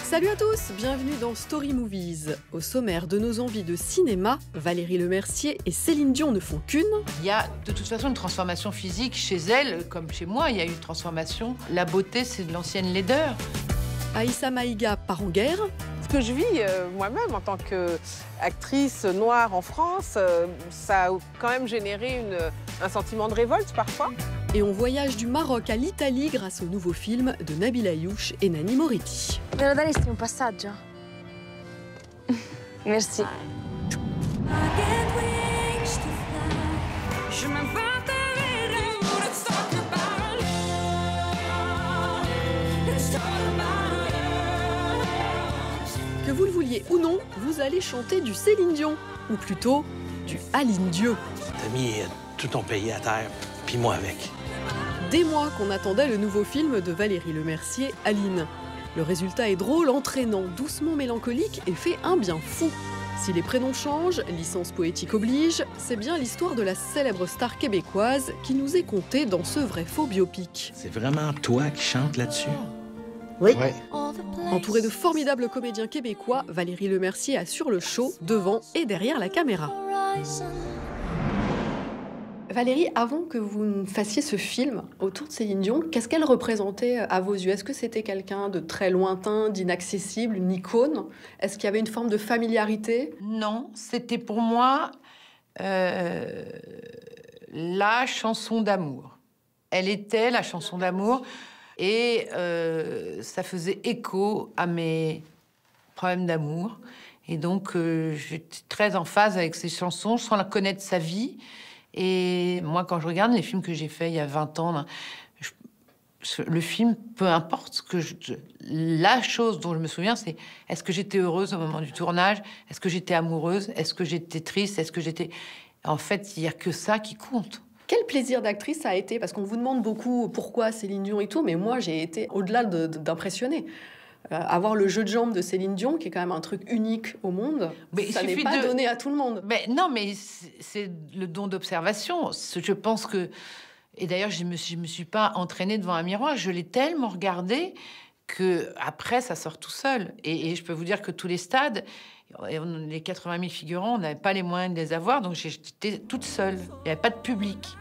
Salut à tous, bienvenue dans Story Movies. Au sommaire de nos envies de cinéma, Valérie Lemercier et Céline Dion ne font qu'une. Il y a de toute façon une transformation physique chez elle, comme chez moi, il y a eu une transformation. La beauté, c'est de l'ancienne laideur. Aïssa Maïga part en guerre. Ce que je vis moi-même en tant qu'actrice noire en France, ça a quand même généré un sentiment de révolte parfois. Et on voyage du Maroc à l'Italie grâce au nouveau film de Nabil Ayouch et Nani Moretti. Me lo daresti un passaggio? Merci. Que vous le vouliez ou non, vous allez chanter du Céline Dion, ou plutôt du Aline Dieu. T'as mis tout ton pays à terre, puis moi avec. Des mois qu'on attendait le nouveau film de Valérie Lemercier, Aline. Le résultat est drôle, entraînant, doucement mélancolique et fait un bien fou. Si les prénoms changent, licence poétique oblige, c'est bien l'histoire de la célèbre star québécoise qui nous est contée dans ce vrai-faux biopic. C'est vraiment toi qui chantes là-dessus? Oui. Ouais. Entourée de formidables comédiens québécois, Valérie Lemercier assure le show devant et derrière la caméra. Valérie, avant que vous fassiez ce film autour de Céline Dion, qu'est-ce qu'elle représentait à vos yeux? Est-ce que c'était quelqu'un de très lointain, d'inaccessible, une icône? Est-ce qu'il y avait une forme de familiarité? Non, c'était pour moi la chanson d'amour. Elle était la chanson d'amour et ça faisait écho à mes problèmes d'amour. Et donc, j'étais très en phase avec ces chansons, sans la connaître sa vie. Et moi, quand je regarde les films que j'ai faits il y a 20 ans, le film, peu importe, la chose dont je me souviens, c'est est-ce que j'étais heureuse au moment du tournage? Est-ce que j'étais amoureuse? Est-ce que j'étais triste? Est-ce que j'étais... En fait, il n'y a que ça qui compte. Quel plaisir d'actrice ça a été? Parce qu'on vous demande beaucoup pourquoi Céline Dion et tout, mais moi, j'ai été au-delà d'impressionner. Avoir le jeu de jambes de Céline Dion, qui est quand même un truc unique au monde, mais ça n'est pas donné à tout le monde. Mais non, mais c'est le don d'observation. Je pense que... Et d'ailleurs, je me suis pas entraînée devant un miroir. Je l'ai tellement regardé que après, ça sort tout seul. Et je peux vous dire que tous les stades, les 80 000 figurants, on n'avait pas les moyens de les avoir. Donc j'étais toute seule. Il n'y avait pas de public.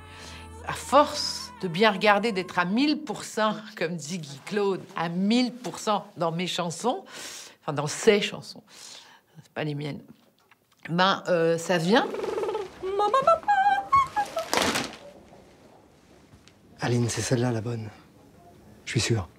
À force de bien regarder, d'être à 1000%, comme dit Guy Claude, à 1000% dans mes chansons, enfin dans ses chansons, c'est pas les miennes, ben ça vient. Aline, c'est celle-là la bonne. Je suis sûr.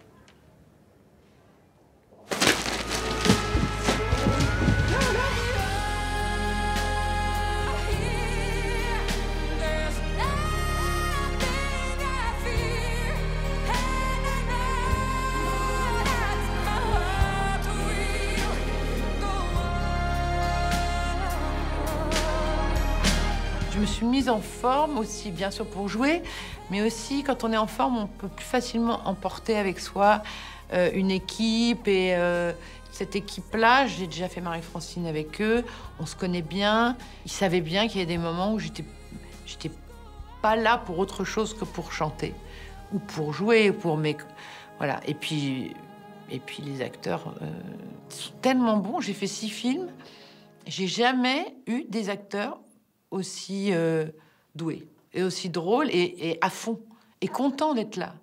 Je me suis mise en forme aussi, bien sûr, pour jouer, mais aussi, quand on est en forme, on peut plus facilement emporter avec soi une équipe. Et cette équipe-là, j'ai déjà fait Marie-Francine avec eux, on se connaît bien. Ils savaient bien qu'il y a des moments où j'étais pas là pour autre chose que pour chanter, ou pour jouer, ou pour mes... Voilà. Et puis les acteurs sont tellement bons. J'ai fait 6 films. J'ai jamais eu des acteurs aussi doué et aussi drôle et à fond et content d'être là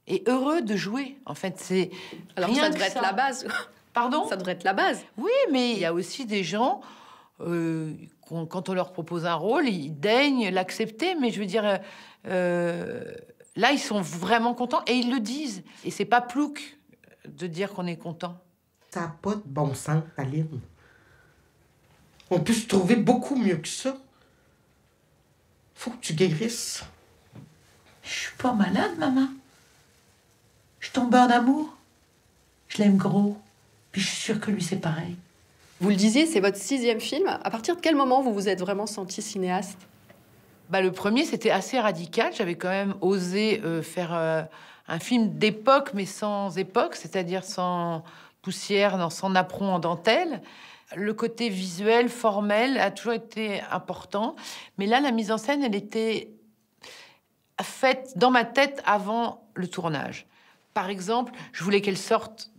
et heureux de jouer. En fait, c'est alors rien ça devrait être la base. Pardon? Ça devrait être la base. Oui, mais il y a aussi des gens quand on leur propose un rôle, ils daignent l'accepter. Mais je veux dire, là, ils sont vraiment contents et ils le disent. Et c'est pas plouc de dire qu'on est content. Ça n'a pas de bon sens, Aline. On peut se trouver beaucoup mieux que ça. Faut que tu guérisses. Je suis pas malade, maman. Je tombe en amour. Je l'aime gros. Puis je suis sûre que lui, c'est pareil. Vous le disiez, c'est votre 6e film. À partir de quel moment vous vous êtes vraiment senti cinéaste? Bah, le premier, c'était assez radical. J'avais quand même osé faire un film d'époque, mais sans époque, c'est-à-dire sans poussière, sans napperon en dentelle. Le côté visuel, formel, a toujours été important. Mais là, la mise en scène, elle était faite dans ma tête avant le tournage. Par exemple, je voulais qu'elle sorte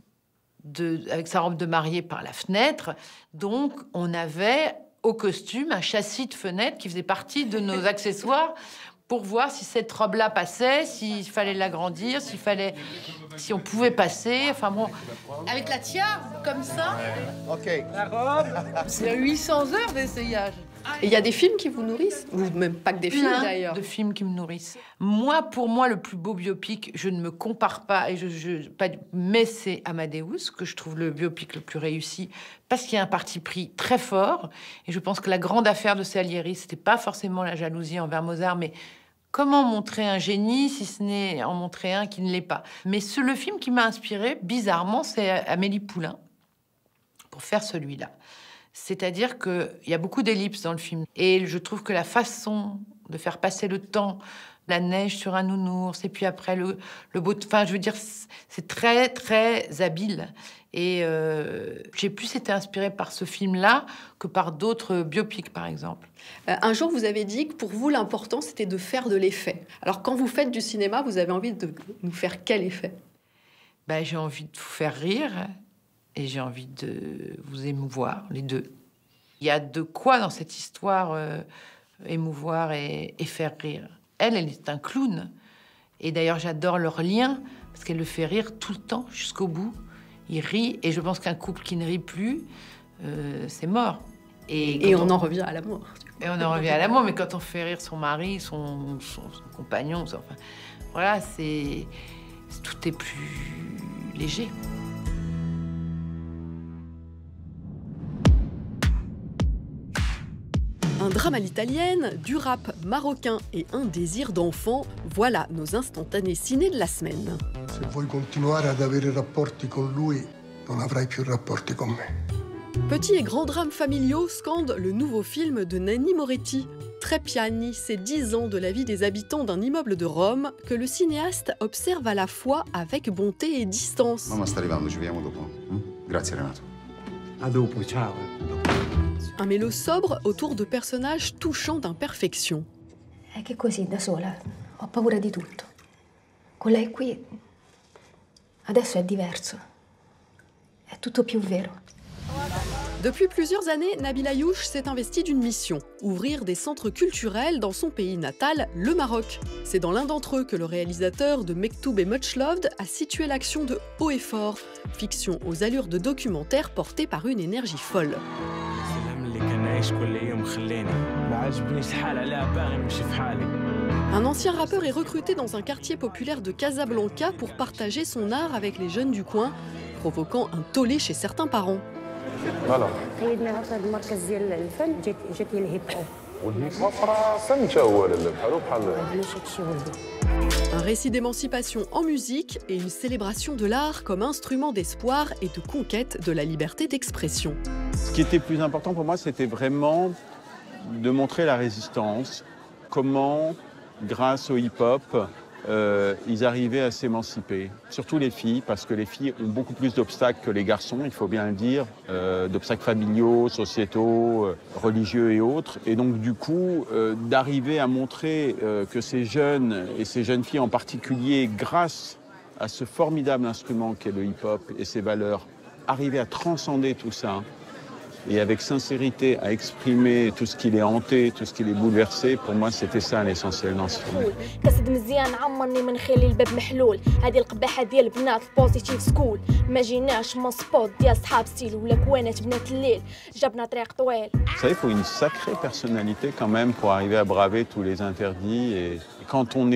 avec sa robe de mariée par la fenêtre. Donc, on avait au costume un châssis de fenêtre qui faisait partie de nos accessoires pour voir si cette robe-là passait, s'il fallait l'agrandir, si on pouvait passer. Enfin bon, avec la tiare, comme ça. Ok. La robe, c'est 800 heures d'essayage. Et il y a des films qui vous nourrissent? Ou même pas que des films, d'ailleurs. De films qui me nourrissent. Moi, pour moi, le plus beau biopic, je ne me compare pas, mais c'est Amadeus, que je trouve le biopic le plus réussi, parce qu'il y a un parti pris très fort. Et je pense que la grande affaire de Salieri, c'était pas forcément la jalousie envers Mozart, mais comment montrer un génie, si ce n'est en montrer un qui ne l'est pas. Mais le film qui m'a inspiré, bizarrement, c'est Amélie Poulain, pour faire celui-là. C'est-à-dire qu'il y a beaucoup d'ellipses dans le film. Et je trouve que la façon de faire passer le temps, la neige sur un nounours, et puis après le beau... Enfin, je veux dire, c'est très, très habile. Et j'ai plus été inspirée par ce film-là que par d'autres biopics, par exemple. Un jour, vous avez dit que pour vous, l'important, c'était de faire de l'effet. Alors, quand vous faites du cinéma, vous avez envie de nous faire quel effet? Ben, j'ai envie de vous faire rire et j'ai envie de vous émouvoir, les deux. Il y a de quoi dans cette histoire émouvoir et faire rire. Elle est un clown. Et d'ailleurs, j'adore leur lien parce qu'elle le fait rire tout le temps, jusqu'au bout. Il rit, et je pense qu'un couple qui ne rit plus, c'est mort. Et on en revient à l'amour. Et on en revient à l'amour, mais quand on fait rire son mari, son compagnon, enfin, voilà, tout est plus léger. Un drame à l'italienne, du rap marocain et un désir d'enfant, voilà nos instantanés ciné de la semaine. Se vuoi continuare ad avere rapporti con lui, non avrai più rapporti con me. Petits et grands drames familiaux scandent le nouveau film de Nanni Moretti. Trepiani, c'est 10 ans de la vie des habitants d'un immeuble de Rome que le cinéaste observe à la fois avec bonté et distance. Mamma sta arrivando, ci vediamo dopo. Grazie Renato. A dopo, ciao. Un mélo sobre autour de personnages touchants d'imperfection. È che così, da sola, ho paura di tutto. Con lei qui, adesso è diverso. È tutto più vero. Depuis plusieurs années, Nabil Ayouch s'est investi d'une mission, ouvrir des centres culturels dans son pays natal, le Maroc. C'est dans l'un d'entre eux que le réalisateur de Mektoub et Much Loved a situé l'action de Haut et Fort, fiction aux allures de documentaire portée par une énergie folle. Un ancien rappeur est recruté dans un quartier populaire de Casablanca pour partager son art avec les jeunes du coin, provoquant un tollé chez certains parents. Voilà. Un récit d'émancipation en musique et une célébration de l'art comme instrument d'espoir et de conquête de la liberté d'expression. Ce qui était plus important pour moi, c'était vraiment de montrer la résistance, comment, grâce au hip-hop, ils arrivaient à s'émanciper. Surtout les filles, parce que les filles ont beaucoup plus d'obstacles que les garçons, il faut bien le dire, d'obstacles familiaux, sociétaux, religieux et autres. Et donc du coup, d'arriver à montrer que ces jeunes, et ces jeunes filles en particulier, grâce à ce formidable instrument qu'est le hip-hop et ses valeurs, arrivaient à transcender tout ça, et avec sincérité à exprimer tout ce qui les hantait, tout ce qui les bouleversait, pour moi c'était ça l'essentiel dans ce film. Vous savez, il faut une sacrée personnalité quand même pour arriver à braver tous les interdits. Et quand on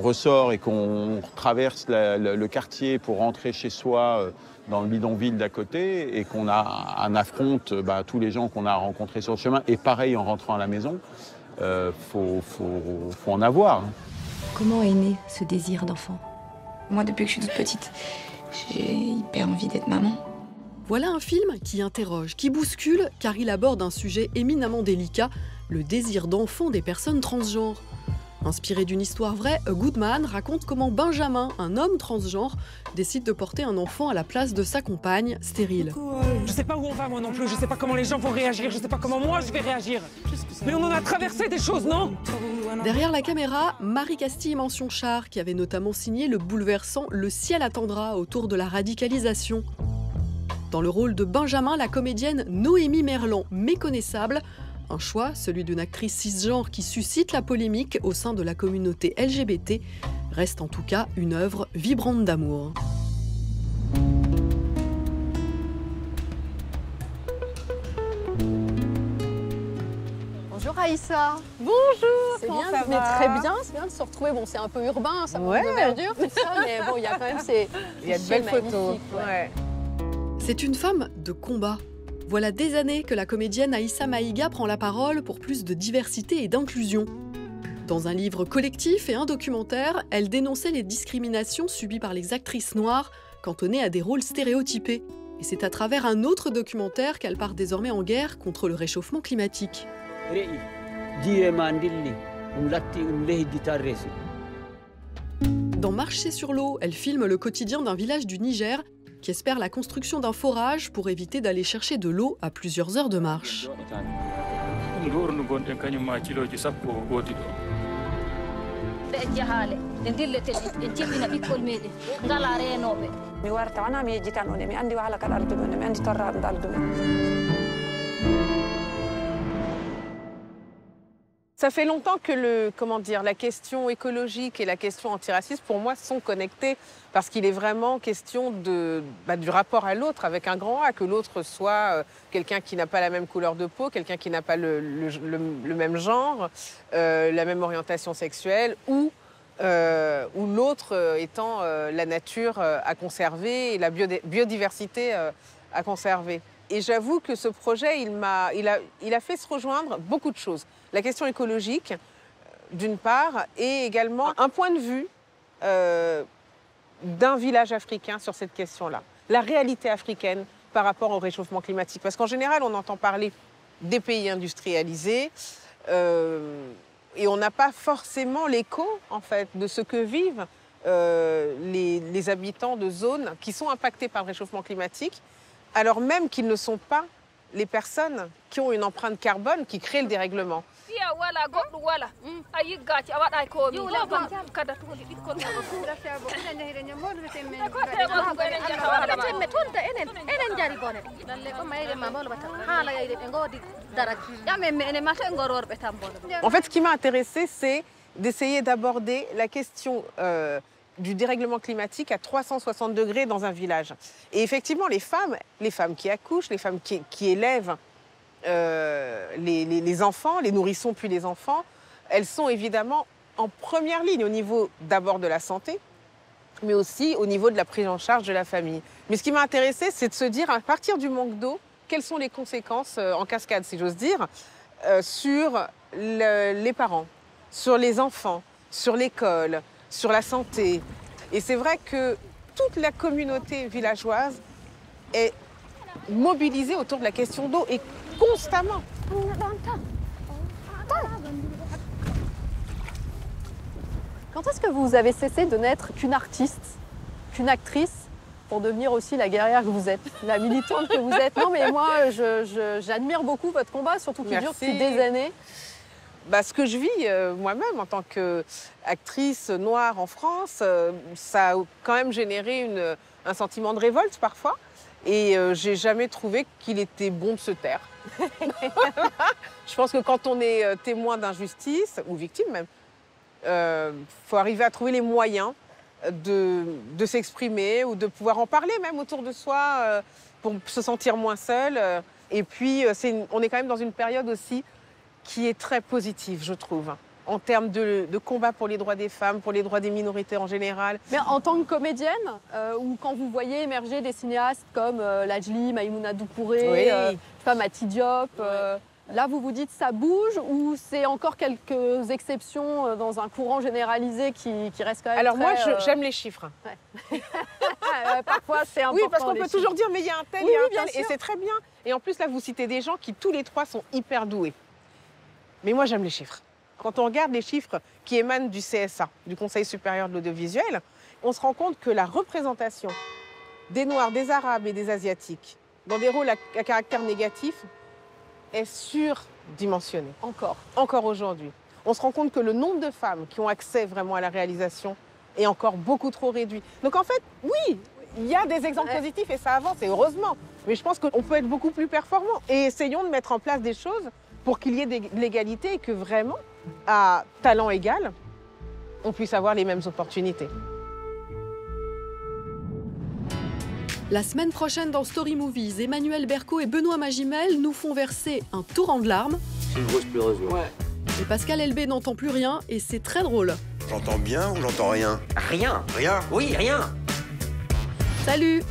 ressort et qu'on traverse le quartier pour rentrer chez soi, dans le bidonville d'à côté, et qu'on affronte tous les gens qu'on a rencontrés sur le chemin, et pareil en rentrant à la maison, faut en avoir. Comment est né ce désir d'enfant? Moi, depuis que je suis toute petite, j'ai hyper envie d'être maman. Voilà un film qui interroge, qui bouscule, car il aborde un sujet éminemment délicat, le désir d'enfant des personnes transgenres. Inspiré d'une histoire vraie, A Good Man raconte comment Benjamin, un homme transgenre, décide de porter un enfant à la place de sa compagne, stérile. Je sais pas où on va moi non plus, je sais pas comment les gens vont réagir, je sais pas comment moi je vais réagir. Mais on en a traversé des choses, non? Derrière la caméra, Marie Castille mention Char, qui avait notamment signé le bouleversant Le ciel attendra autour de la radicalisation. Dans le rôle de Benjamin, la comédienne Noémie Merlan, méconnaissable. Un choix, celui d'une actrice cisgenre qui suscite la polémique au sein de la communauté LGBT, reste en tout cas une œuvre vibrante d'amour. Bonjour Aïssa. Bonjour. C'est comment bien, ça mais va? très bien, c'est bien de se retrouver. Bon, c'est un peu urbain, ça manque de verdure, tout ça, mais bon, il y a quand même ces. Il y a de belles photos. Ouais. C'est une femme de combat. Voilà des années que la comédienne Aïssa Maïga prend la parole pour plus de diversité et d'inclusion. Dans un livre collectif et un documentaire, elle dénonçait les discriminations subies par les actrices noires cantonnées à des rôles stéréotypés. Et c'est à travers un autre documentaire qu'elle part désormais en guerre contre le réchauffement climatique. Dans Marcher sur l'eau, elle filme le quotidien d'un village du Niger qui espère la construction d'un forage pour éviter d'aller chercher de l'eau à plusieurs heures de marche. Ça fait longtemps que la question écologique et la question antiraciste, pour moi, sont connectées parce qu'il est vraiment question du rapport à l'autre avec un grand A, que l'autre soit quelqu'un qui n'a pas la même couleur de peau, quelqu'un qui n'a pas le même genre, la même orientation sexuelle, ou l'autre étant la nature à conserver et la biodiversité à conserver. Et j'avoue que ce projet, il a fait se rejoindre beaucoup de choses. La question écologique, d'une part, et également un point de vue d'un village africain sur cette question-là. La réalité africaine par rapport au réchauffement climatique. Parce qu'en général, on entend parler des pays industrialisés et on n'a pas forcément l'écho, en fait, de ce que vivent les habitants de zones qui sont impactés par le réchauffement climatique, alors même qu'ils ne sont pas les personnes qui ont une empreinte carbone qui créent le dérèglement. En fait, ce qui m'a intéressée, c'est d'essayer d'aborder la question du dérèglement climatique à 360 degrés dans un village. Et effectivement, les femmes qui accouchent, les femmes qui élèvent les enfants, les nourrissons puis les enfants, elles sont évidemment en première ligne au niveau d'abord de la santé, mais aussi au niveau de la prise en charge de la famille. Mais ce qui m'a intéressée, c'est de se dire, à partir du manque d'eau, quelles sont les conséquences en cascade, si j'ose dire, sur les parents, sur les enfants, sur l'école, sur la santé. Et c'est vrai que toute la communauté villageoise est mobilisée autour de la question d'eau et constamment. Quand est-ce que vous avez cessé de n'être qu'une artiste, qu'une actrice, pour devenir aussi la guerrière que vous êtes, la militante que vous êtes? Non, mais moi, j'admire beaucoup votre combat, surtout qu'il dure depuis des années. Ce que je vis moi-même en tant qu'actrice noire en France, ça a quand même généré un sentiment de révolte parfois. Et j'ai jamais trouvé qu'il était bon de se taire. Je pense que quand on est témoin d'injustice, ou victime même, faut arriver à trouver les moyens de s'exprimer ou de pouvoir en parler même autour de soi pour se sentir moins seul. Et puis, on est quand même dans une période aussi qui est très positive, je trouve, en termes de combat pour les droits des femmes, pour les droits des minorités en général. Mais en tant que comédienne, ou quand vous voyez émerger des cinéastes comme Lajli, Maïmouna Doucouré, Mati Diop, là vous vous dites ça bouge ou c'est encore quelques exceptions dans un courant généralisé qui reste quand même Alors très, moi, j'aime les chiffres. Ouais. Parfois c'est important. Oui, parce qu'on peut toujours dire mais il y a un tel, il y a un tel, et sûr. c'est très bien. Et en plus là, vous citez des gens qui tous les trois sont hyper doués. Mais moi, j'aime les chiffres. Quand on regarde les chiffres qui émanent du CSA, du Conseil supérieur de l'audiovisuel, on se rend compte que la représentation des Noirs, des Arabes et des Asiatiques dans des rôles à caractère négatif est surdimensionnée. Encore aujourd'hui. On se rend compte que le nombre de femmes qui ont accès vraiment à la réalisation est encore beaucoup trop réduit. Donc en fait, oui, il y a des exemples positifs et ça avance, et heureusement. Mais je pense qu'on peut être beaucoup plus performant. Et essayons de mettre en place des choses pour qu'il y ait de l'égalité et que vraiment, à talent égal, on puisse avoir les mêmes opportunités. La semaine prochaine dans Story Movies, Emmanuel Berco et Benoît Magimel nous font verser un torrent de larmes. C'est une grosse pleureuse, ouais. Et Pascal Elbé n'entend plus rien et c'est très drôle. J'entends bien ou j'entends rien? Rien. Rien? Oui, rien. Salut!